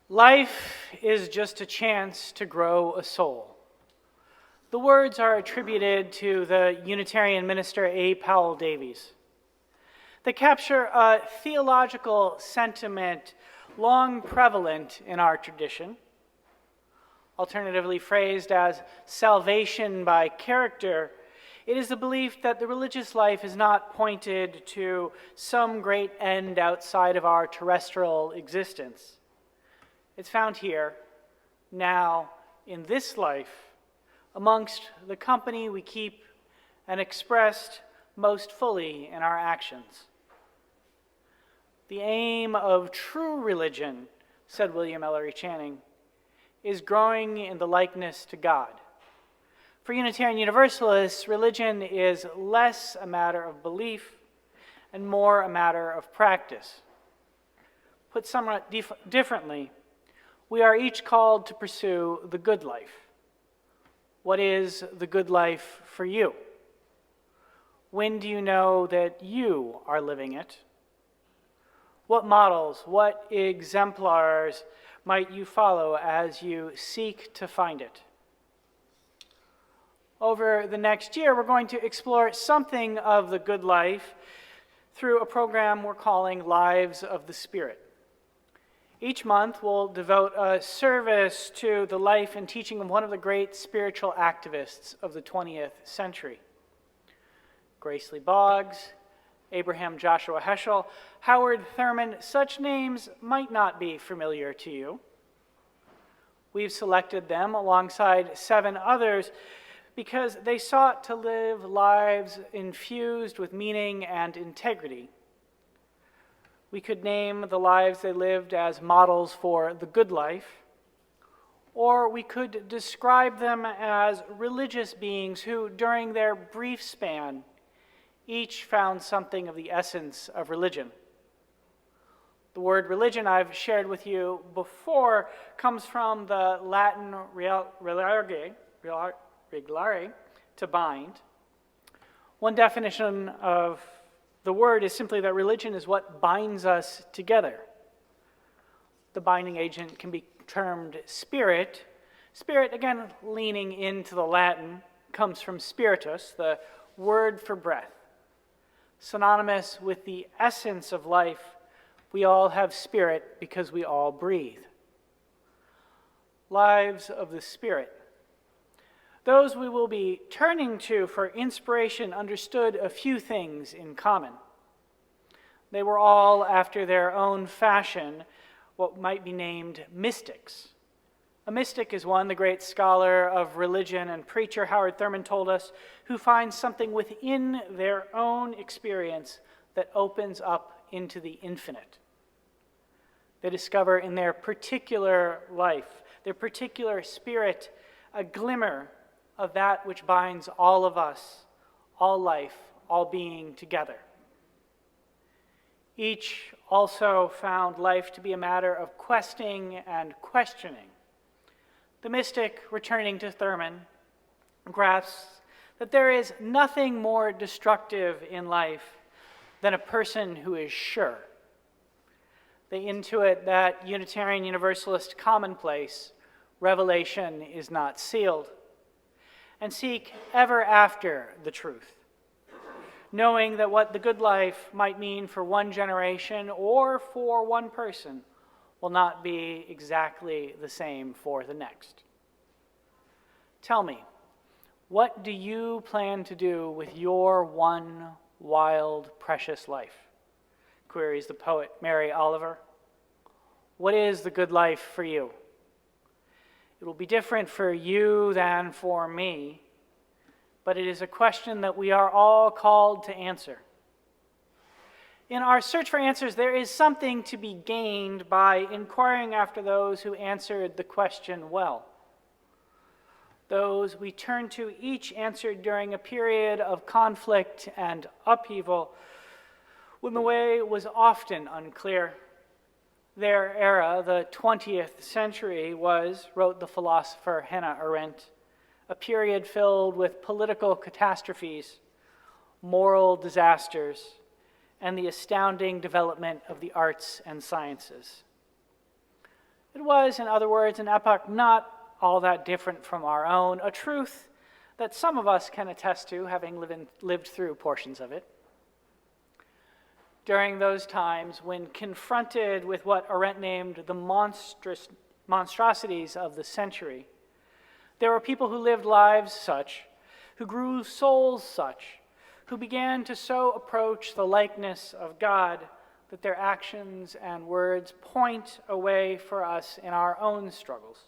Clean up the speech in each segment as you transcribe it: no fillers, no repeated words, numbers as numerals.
Life is just a chance to grow a soul. The words are attributed to the Unitarian minister A. Powell Davies. They capture a theological sentiment long prevalent in our tradition, alternatively phrased as salvation by character. It is the belief that the religious life is not pointed to some great end outside of our terrestrial existence. It's found here, now, in this life, amongst the company we keep and expressed most fully in our actions. The aim of true religion, said William Ellery Channing, is growing in the likeness to God. For Unitarian Universalists, religion is less a matter of belief and more a matter of practice. Put somewhat differently, we are each called to pursue the good life. What is the good life for you? When do you know that you are living it? What models, what exemplars might you follow as you seek to find it? Over the next year, we're going to explore something of the good life through a program we're calling Lives of the Spirit. Each month, we'll devote a service to the life and teaching of one of the great spiritual activists of the 20th century. Grace Lee Boggs, Abraham Joshua Heschel, Howard Thurman, such names might not be familiar to you. We've selected them alongside 7 others because they sought to live lives infused with meaning and integrity. We could name the lives they lived as models for the good life, or we could describe them as religious beings who, during their brief span, each found something of the essence of religion. The word religion I've shared with you before comes from the Latin religare, to bind. One definition of the word is simply that religion is what binds us together. The binding agent can be termed spirit. Spirit, again, leaning into the Latin, comes from spiritus, the word for breath. Synonymous with the essence of life, we all have spirit because we all breathe. Lives of the Spirit. Those we will be turning to for inspiration understood a few things in common. They were all, after their own fashion, what might be named mystics. A mystic is one, the great scholar of religion and preacher, Howard Thurman told us, who finds something within their own experience that opens up into the infinite. They discover in their particular life, their particular spirit, a glimmer of that which binds all of us, all life, all being together. Each also found life to be a matter of questing and questioning. The mystic, returning to Thurman, grasps that there is nothing more destructive in life than a person who is sure. They intuit that Unitarian Universalist commonplace, revelation is not sealed, and seek ever after the truth, knowing that what the good life might mean for one generation or for one person will not be exactly the same for the next. Tell me, what do you plan to do with your one wild, precious life? Queries the poet Mary Oliver. What is the good life for you? It will be different for you than for me, but it is a question that we are all called to answer. In our search for answers, there is something to be gained by inquiring after those who answered the question well. Those we turn to each answered during a period of conflict and upheaval when the way was often unclear. Their era, the 20th century, was, wrote the philosopher Hannah Arendt, a period filled with political catastrophes, moral disasters, and the astounding development of the arts and sciences. It was, in other words, an epoch not all that different from our own, a truth that some of us can attest to, having lived through portions of it. During those times, when confronted with what Arendt named the monstrosities of the century, there were people who lived lives such, who grew souls such, who began to so approach the likeness of God that their actions and words point a way for us in our own struggles.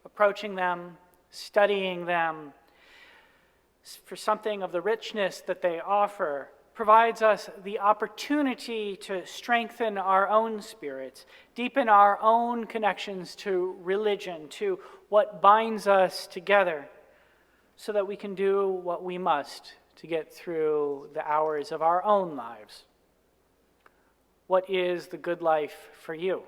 Approaching them, studying them, for something of the richness that they offer, provides us the opportunity to strengthen our own spirits, deepen our own connections to religion, to what binds us together, so that we can do what we must to get through the hours of our own lives. What is the good life for you?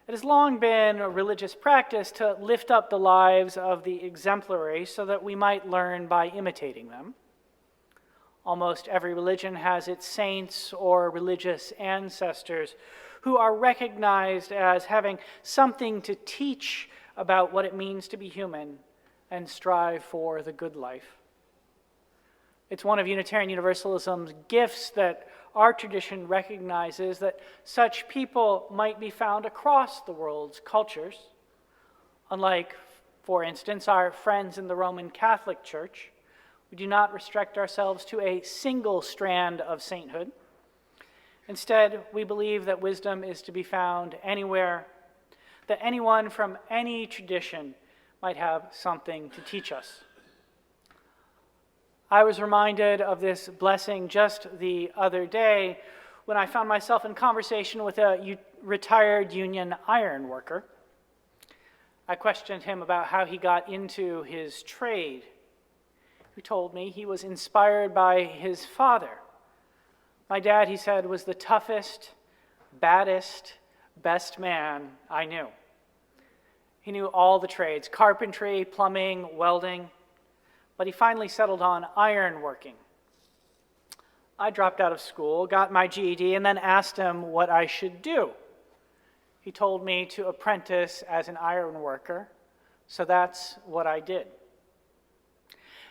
It has long been a religious practice to lift up the lives of the exemplary so that we might learn by imitating them. Almost every religion has its saints or religious ancestors who are recognized as having something to teach about what it means to be human and strive for the good life. It's one of Unitarian Universalism's gifts that our tradition recognizes that such people might be found across the world's cultures. Unlike, for instance, our friends in the Roman Catholic Church, we do not restrict ourselves to a single strand of sainthood. Instead, we believe that wisdom is to be found anywhere, that anyone from any tradition might have something to teach us. I was reminded of this blessing just the other day when I found myself in conversation with a retired union iron worker. I questioned him about how he got into his trade. He told me he was inspired by his father. My dad, he said, was the toughest, baddest, best man I knew. He knew all the trades: carpentry, plumbing, welding. But he finally settled on iron working. I dropped out of school, got my GED, and then asked him what I should do. He told me to apprentice as an iron worker, so that's what I did.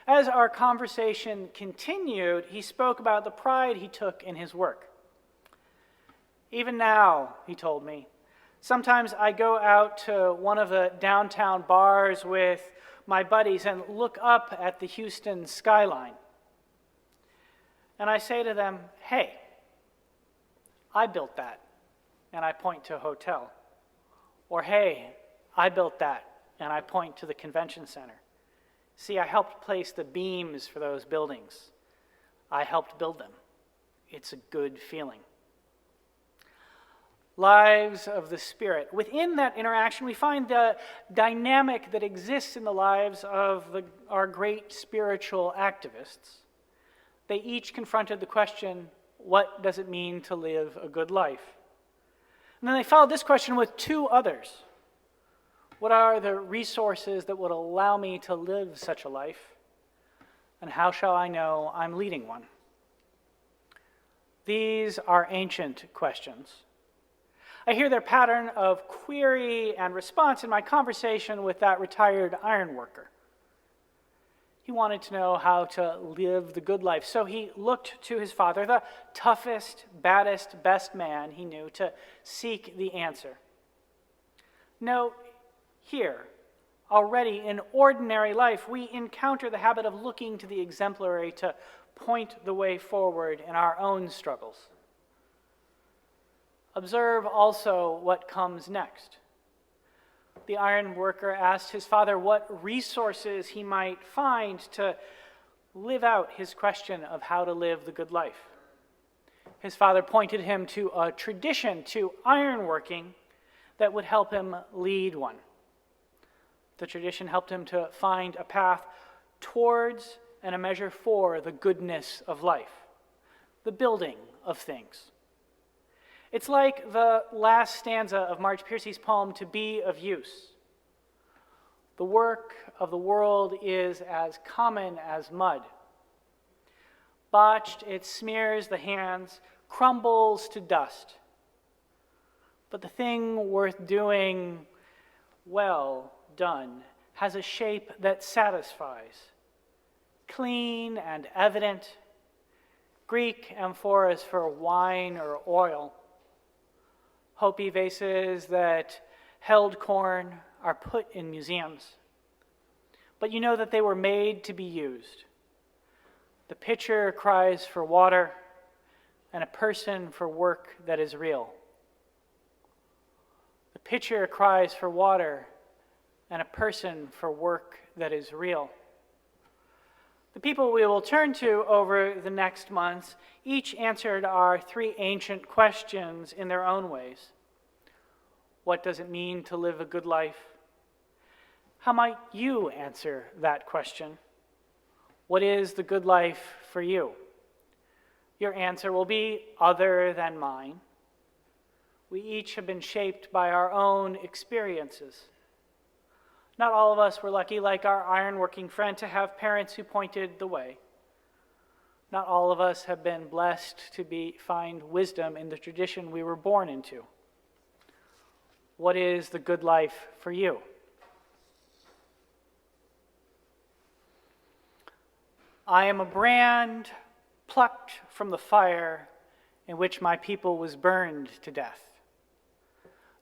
As our conversation continued, he spoke about the pride he took in his work. Even now, he told me, sometimes I go out to one of the downtown bars with my buddies and look up at the Houston skyline. And I say to them, hey, I built that, and I point to a hotel. Or, hey, I built that, and I point to the convention center. See, I helped place the beams for those buildings. I helped build them. It's a good feeling. Lives of the Spirit. Within that interaction, we find the dynamic that exists in the lives of our great spiritual activists. They each confronted the question, what does it mean to live a good life? And then they followed this question with two others. What are the resources that would allow me to live such a life? And how shall I know I'm leading one? These are ancient questions. I hear their pattern of query and response in my conversation with that retired iron worker. He wanted to know how to live the good life, so he looked to his father, the toughest, baddest, best man he knew, to seek the answer. Note here, already in ordinary life, we encounter the habit of looking to the exemplary to point the way forward in our own struggles. Observe also what comes next. The iron worker asked his father what resources he might find to live out his question of how to live the good life. His father pointed him to a tradition, to ironworking, that would help him lead one. The tradition helped him to find a path towards and a measure for the goodness of life, the building of things. It's like the last stanza of Marge Piercy's poem, To Be of Use. The work of the world is as common as mud. Botched, it smears the hands, crumbles to dust. but the thing worth doing well done has a shape that satisfies, clean and evident. Greek amphoras for wine or oil. Hopi vases that held corn are put in museums. But you know that they were made to be used. The pitcher cries for water, and a person for work that is real. The pitcher cries for water, and a person for work that is real. The people we will turn to over the next months each answered our three ancient questions in their own ways. What does it mean to live a good life? How might you answer that question? What is the good life for you? Your answer will be other than mine. We each have been shaped by our own experiences. Not all of us were lucky, like our ironworking friend, to have parents who pointed the way. Not all of us have been blessed to find wisdom in the tradition we were born into. What is the good life for you? I am a brand plucked from the fire in which my people was burned to death.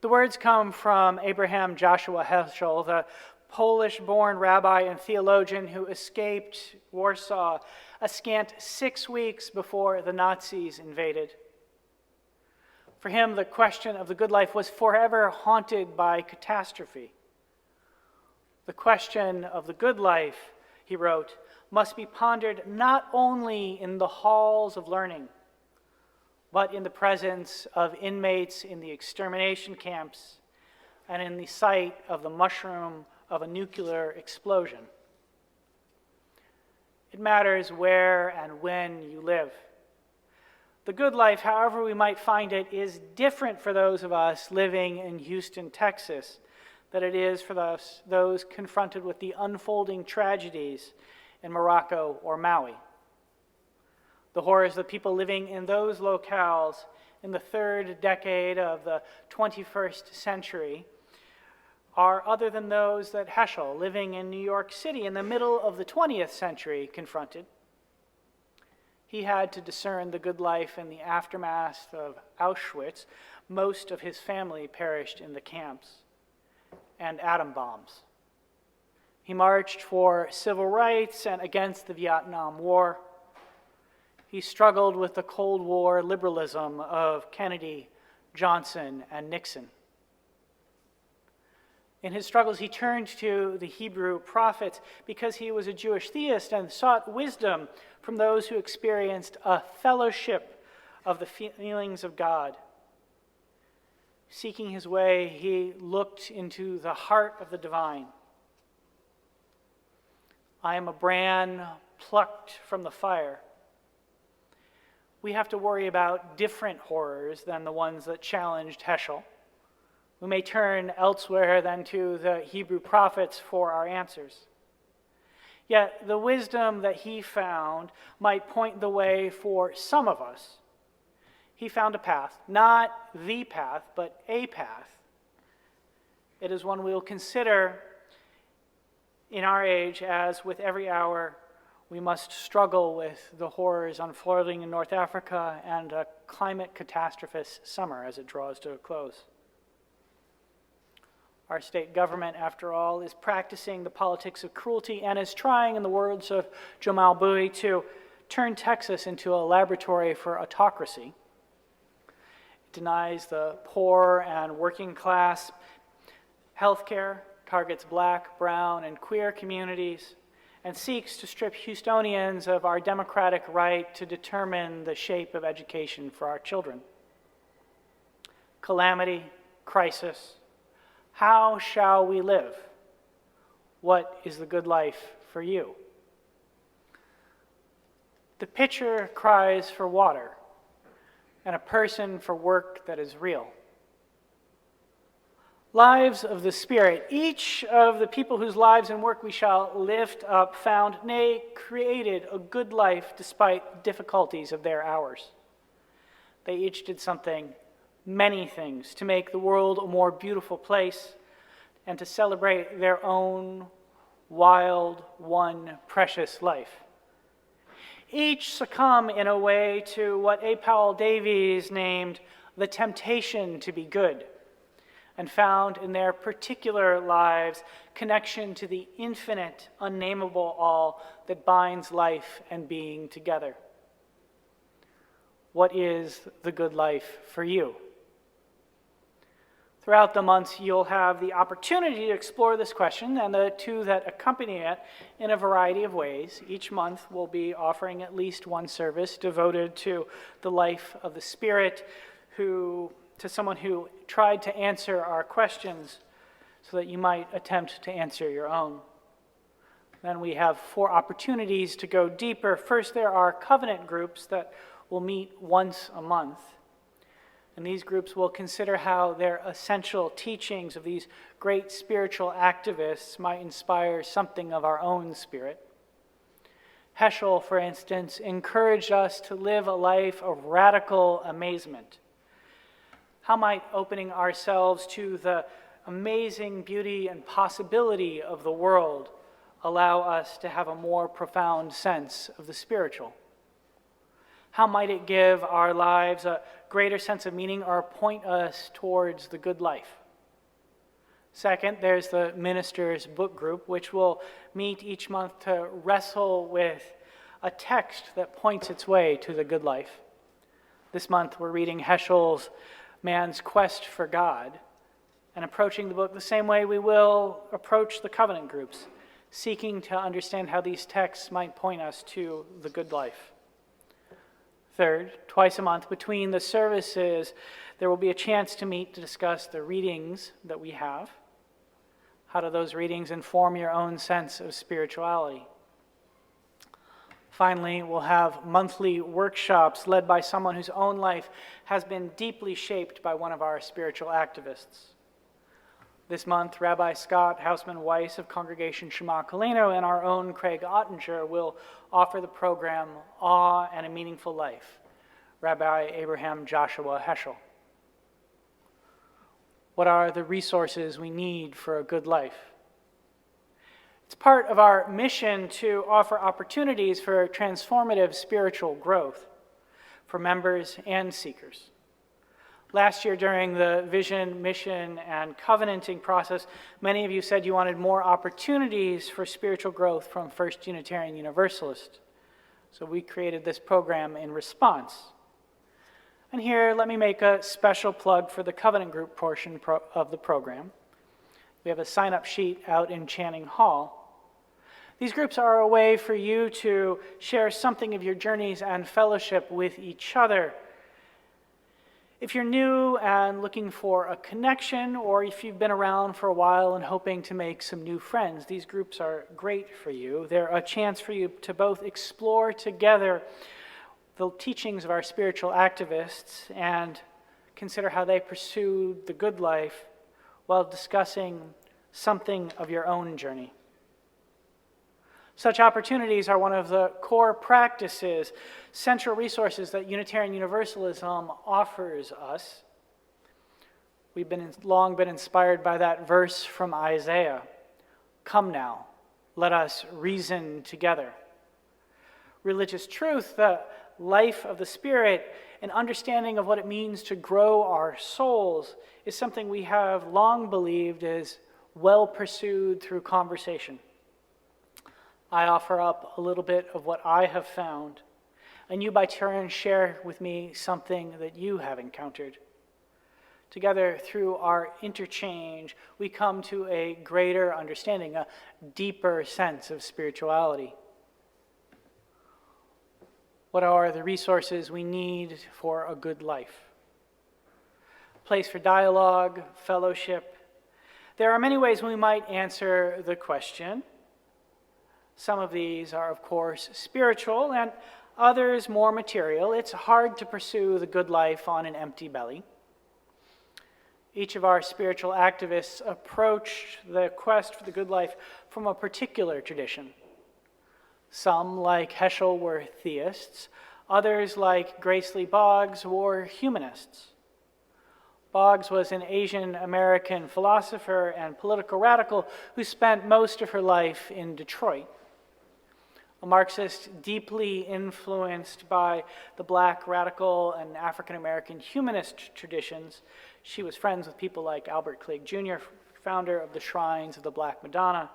The words come from Abraham Joshua Heschel, the Polish-born rabbi and theologian who escaped Warsaw a scant 6 weeks before the Nazis invaded. For him, the question of the good life was forever haunted by catastrophe. The question of the good life, he wrote, must be pondered not only in the halls of learning, but in the presence of inmates in the extermination camps and in the sight of the mushroom of a nuclear explosion. It matters where and when you live. The good life, however we might find it, is different for those of us living in Houston, Texas, than it is for those confronted with the unfolding tragedies in Morocco or Maui. The horrors of people living in those locales in the third decade of the 21st century are other than those that Heschel, living in New York City in the middle of the 20th century, confronted. He had to discern the good life in the aftermath of Auschwitz. Most of his family perished in the camps, and atom bombs. He marched for civil rights and against the Vietnam War. He struggled with the Cold War liberalism of Kennedy, Johnson, and Nixon. In his struggles, he turned to the Hebrew prophets because he was a Jewish theist and sought wisdom from those who experienced a fellowship of the feelings of God. Seeking his way, he looked into the heart of the divine. I am a brand plucked from the fire. We have to worry about different horrors than the ones that challenged Heschel. We may turn elsewhere than to the Hebrew prophets for our answers. Yet the wisdom that he found might point the way for some of us. He found a path, not the path, but a path. It is one we will consider in our age, as with every hour we must struggle with the horrors unfolding in North Africa and a climate catastrophist summer as it draws to a close. Our state government, after all, is practicing the politics of cruelty and is trying, in the words of Jamal Bowie, to turn Texas into a laboratory for autocracy. It denies the poor and working class health care, targets black, brown, and queer communities, and seeks to strip Houstonians of our democratic right to determine the shape of education for our children. Calamity, crisis. How shall we live? What is the good life for you? The pitcher cries for water, and a person for work that is real. Lives of the Spirit. Each of the people whose lives and work we shall lift up found, nay, created a good life despite difficulties of their hours. They each did something many things to make the world a more beautiful place and to celebrate their own wild, one precious life. Each succumb in a way to what A. Powell Davies named the temptation to be good, and found in their particular lives connection to the infinite, unnameable all that binds life and being together. What is the good life for you? Throughout the months, you'll have the opportunity to explore this question and the two that accompany it in a variety of ways. Each month, we'll be offering at least one service devoted to the life of the Spirit, to someone who tried to answer our questions so that you might attempt to answer your own. Then we have 4 opportunities to go deeper. First, there are covenant groups that will meet once a month. And these groups will consider how their essential teachings of these great spiritual activists might inspire something of our own spirit. Heschel, for instance, encouraged us to live a life of radical amazement. How might opening ourselves to the amazing beauty and possibility of the world allow us to have a more profound sense of the spiritual? How might it give our lives a greater sense of meaning or point us towards the good life? Second, there's the Ministers' Book Group, which will meet each month to wrestle with a text that points its way to the good life. This month, we're reading Heschel's Man's Quest for God and approaching the book the same way we will approach the covenant groups, seeking to understand how these texts might point us to the good life. Third, twice a month between the services, there will be a chance to meet to discuss the readings that we have. How do those readings inform your own sense of spirituality? Finally, we'll have monthly workshops led by someone whose own life has been deeply shaped by one of our spiritual activists. This month, Rabbi Scott Hausman-Weiss of Congregation Shema Colino and our own Craig Ottinger will offer the program Awe and a Meaningful Life, Rabbi Abraham Joshua Heschel. What are the resources we need for a good life? It's part of our mission to offer opportunities for transformative spiritual growth for members and seekers. Last year during the vision, mission, and covenanting process, many of you said you wanted more opportunities for spiritual growth from First Unitarian Universalist. So we created this program in response. And here, let me make a special plug for the covenant group portion of the program. We have a sign-up sheet out in Channing Hall. These groups are a way for you to share something of your journeys and fellowship with each other. If you're new and looking for a connection, or if you've been around for a while and hoping to make some new friends, these groups are great for you. They're a chance for you to both explore together the teachings of our spiritual activists and consider how they pursued the good life while discussing something of your own journey. Such opportunities are one of the core practices, central resources that Unitarian Universalism offers us. We've long been inspired by that verse from Isaiah, "Come now, let us reason together." Religious truth, the life of the Spirit, an understanding of what it means to grow our souls, is something we have long believed is well pursued through conversation. I offer up a little bit of what I have found, and you by turn share with me something that you have encountered. Together, through our interchange, we come to a greater understanding, a deeper sense of spirituality. What are the resources we need for a good life? Place for dialogue, fellowship. There are many ways we might answer the question. Some of these are, of course, spiritual, and others more material. It's hard to pursue the good life on an empty belly. Each of our spiritual activists approached the quest for the good life from a particular tradition. Some, like Heschel, were theists. Others, like Grace Lee Boggs, were humanists. Boggs was an Asian American philosopher and political radical who spent most of her life in Detroit. A Marxist deeply influenced by the Black radical and African American humanist traditions, she was friends with people like Albert Cleage Jr., founder of the Shrines of the Black Madonna,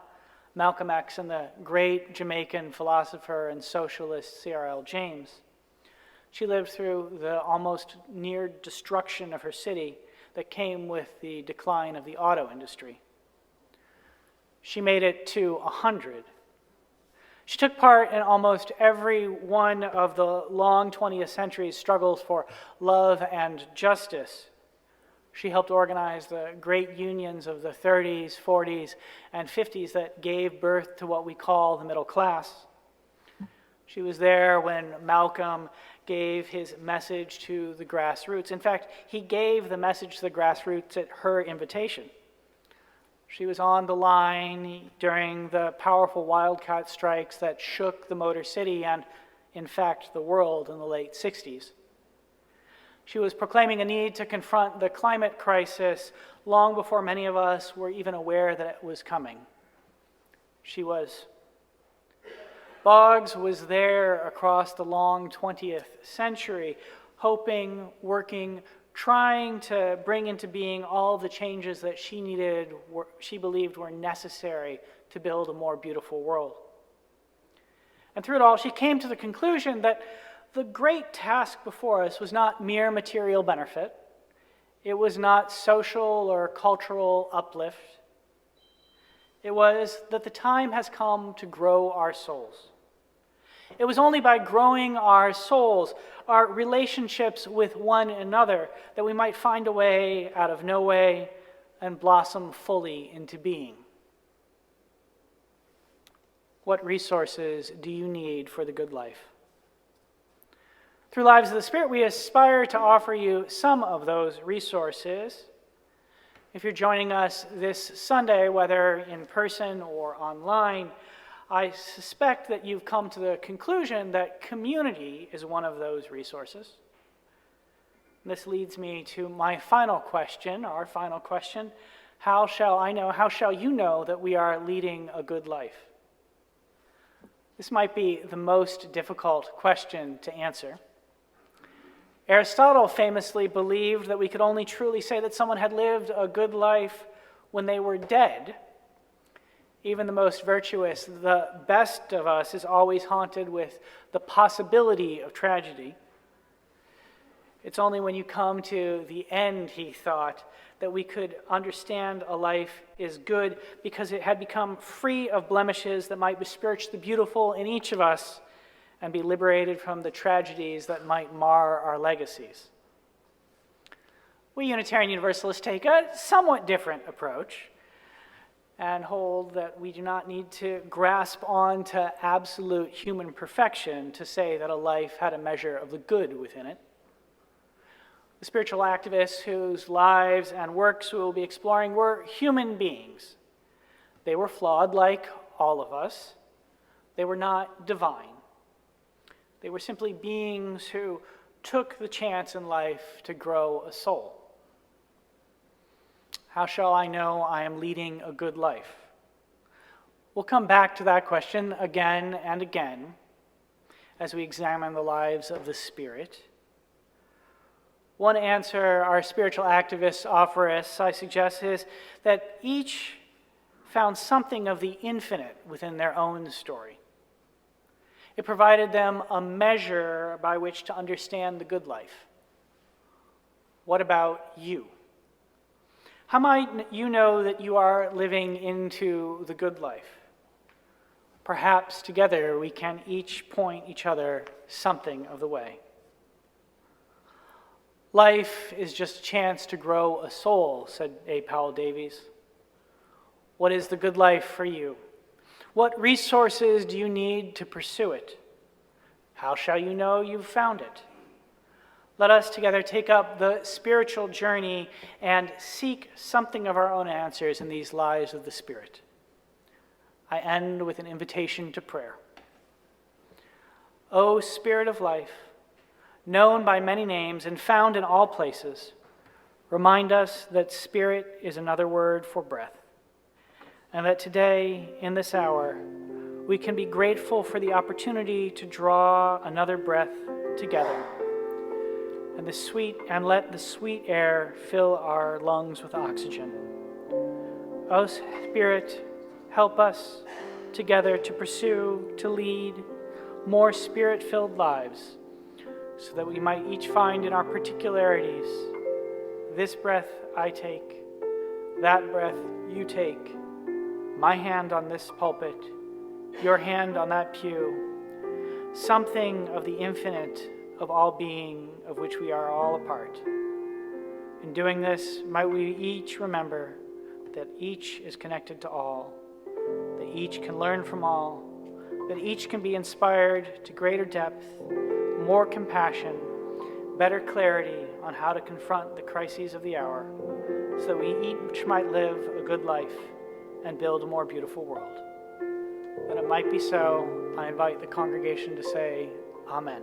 Malcolm X, and the great Jamaican philosopher and socialist C.R.L. James. She lived through the almost near destruction of her city that came with the decline of the auto industry. She made it to 100. She took part in almost every one of the long 20th century's struggles for love and justice. She helped organize the great unions of the 30s, 40s, and 50s that gave birth to what we call the middle class. She was there when Malcolm gave his message to the grassroots. In fact, he gave the message to the grassroots at her invitation. She was on the line during the powerful wildcat strikes that shook the Motor City and, in fact, the world in the late 60s. She was proclaiming a need to confront the climate crisis long before many of us were even aware that it was coming. Boggs was there across the long 20th century, hoping, working, trying to bring into being all the changes that she believed were necessary to build a more beautiful world. And through it all, she came to the conclusion that the great task before us was not mere material benefit. It was not social or cultural uplift. It was that the time has come to grow our souls. It was only by growing our souls, our relationships with one another, that we might find a way out of no way and blossom fully into being. What resources do you need for the good life? Through Lives of the Spirit, we aspire to offer you some of those resources. If you're joining us this Sunday, whether in person or online, I suspect that you've come to the conclusion that community is one of those resources. This leads me to my final question, our final question. How shall you know that we are leading a good life? This might be the most difficult question to answer. Aristotle famously believed that we could only truly say that someone had lived a good life when they were dead. Even the most virtuous, the best of us, is always haunted with the possibility of tragedy. It's only when you come to the end, he thought, that we could understand a life is good because it had become free of blemishes that might besmirch the beautiful in each of us and be liberated from the tragedies that might mar our legacies. We Unitarian Universalists take a somewhat different approach and hold that we do not need to grasp on to absolute human perfection to say that a life had a measure of the good within it. The spiritual activists whose lives and works we will be exploring were human beings. They were flawed like all of us. They were not divine. They were simply beings who took the chance in life to grow a soul. How shall I know I am leading a good life? We'll come back to that question again and again as we examine the lives of the Spirit. One answer our spiritual activists offer us, I suggest, is that each found something of the infinite within their own story. It provided them a measure by which to understand the good life. What about you? How might you know that you are living into the good life? Perhaps together we can each point each other something of the way. Life is just a chance to grow a soul, said A. Powell Davies. What is the good life for you? What resources do you need to pursue it? How shall you know you've found it? Let us together take up the spiritual journey and seek something of our own answers in these lives of the Spirit. I end with an invitation to prayer. O Spirit of life, known by many names and found in all places, Remind us that spirit is another word for breath, and that today, in this hour, we can be grateful for the opportunity to draw another breath together, and let the sweet air fill our lungs with oxygen. O Spirit, help us together to pursue, to lead more spirit-filled lives, so that we might each find in our particularities, this breath I take, that breath you take, my hand on this pulpit, your hand on that pew, something of the infinite of all being of which we are all a part. In doing this, might we each remember that each is connected to all, that each can learn from all, that each can be inspired to greater depth, more compassion, better clarity on how to confront the crises of the hour, so that we each might live a good life and build a more beautiful world. That it might be so, I invite the congregation to say, Amen.